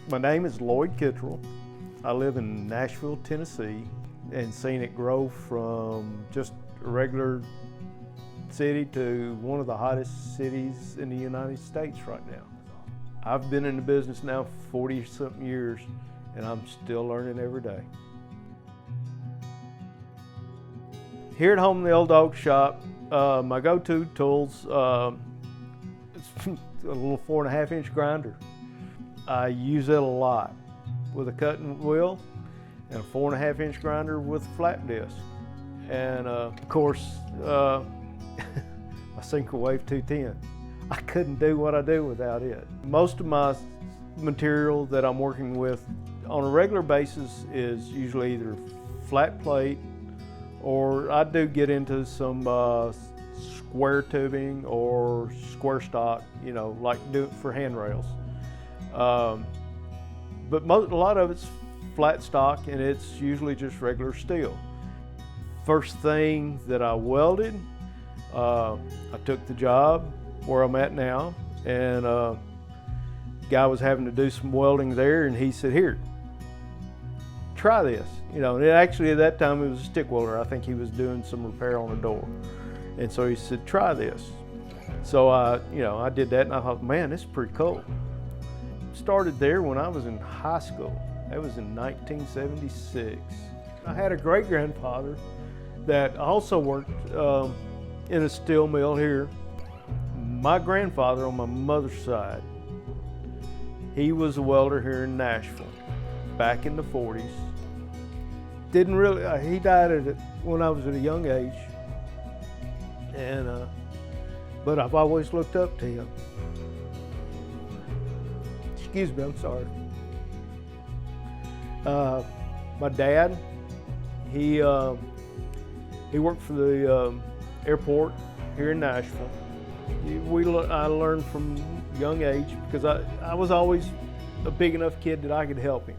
My name is Lloyd Kittrell. I live in Nashille, Tennessee, and seen it grow from just a regular city to one of the hottest cities in the United States right now. I've been in the business now 40-something years, and I'm still learning every day. Here at home in the old dog shop, my go-to tools, it's a little 4.5-inch grinder. I use it a lot with a cutting wheel and a 4.5-inch grinder with a flat disc. And of course, my sinker wave 210. I couldn't do what I do without it. Most of my material that I'm working with on a regular basis is usually either flat plate, or I do get into some square tubing or square stock, like do it for handrails. But a lot of it's flat stock, and it's usually just regular steel. First thing that I welded, I took the job where I'm at now, and guy was having to do some welding there, and he said, "Here, try this." And actually at that time it was a stick welder. I think he was doing some repair on a door, and so he said, "Try this." So I did that, and I thought, man, this is pretty cool. Started there when I was in high school. That was in 1976. I had a great-grandfather that also worked in a steel mill here. My grandfather on my mother's side, he was a welder here in Nashille back in the 40s. Didn't really, he died when I was at a young age, and but I've always looked up to him. Excuse me, I'm sorry. My dad, he worked for the airport here in Nashille. I learned from a young age because I was always a big enough kid that I could help him.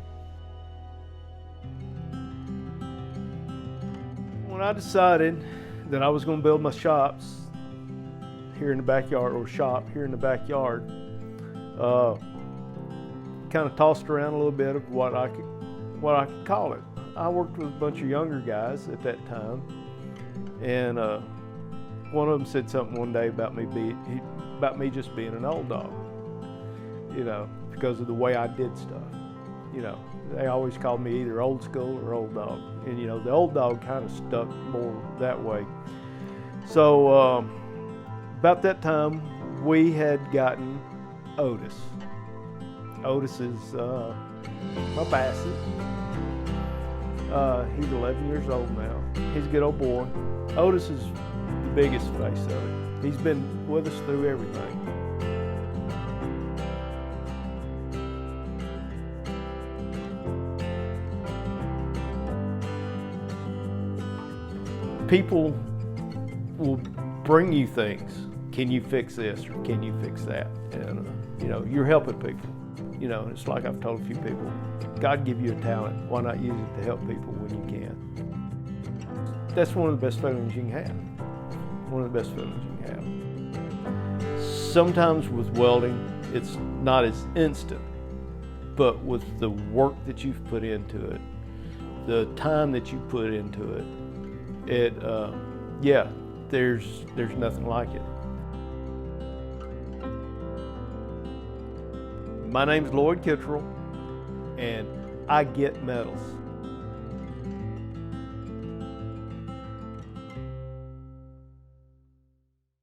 When I decided that I was going to build my shops here in the backyard, or shop here in the backyard, kind of tossed around a little bit of what I could call it. I worked with a bunch of younger guys at that time, and one of them said something one day about me just being an old dog, because of the way I did stuff. They always called me either old school or old dog, and the old dog kind of stuck more that way. So about that time, we had gotten Otis. Otis is my Basset. He's 11 years old now. He's a good old boy. Otis is the biggest face of it. He's been with us through everything. People will bring you things. Can you fix this, or can you fix that? And you're helping people. It's like I've told a few people, God give you a talent, why not use it to help people when you can? That's one of the best feelings you can have. One of the best feelings you can have. Sometimes with welding, it's not as instant, but with the work that you've put into it, the time that you put into it, there's nothing like it. My name's Lloyd Kittrell, and I get medals.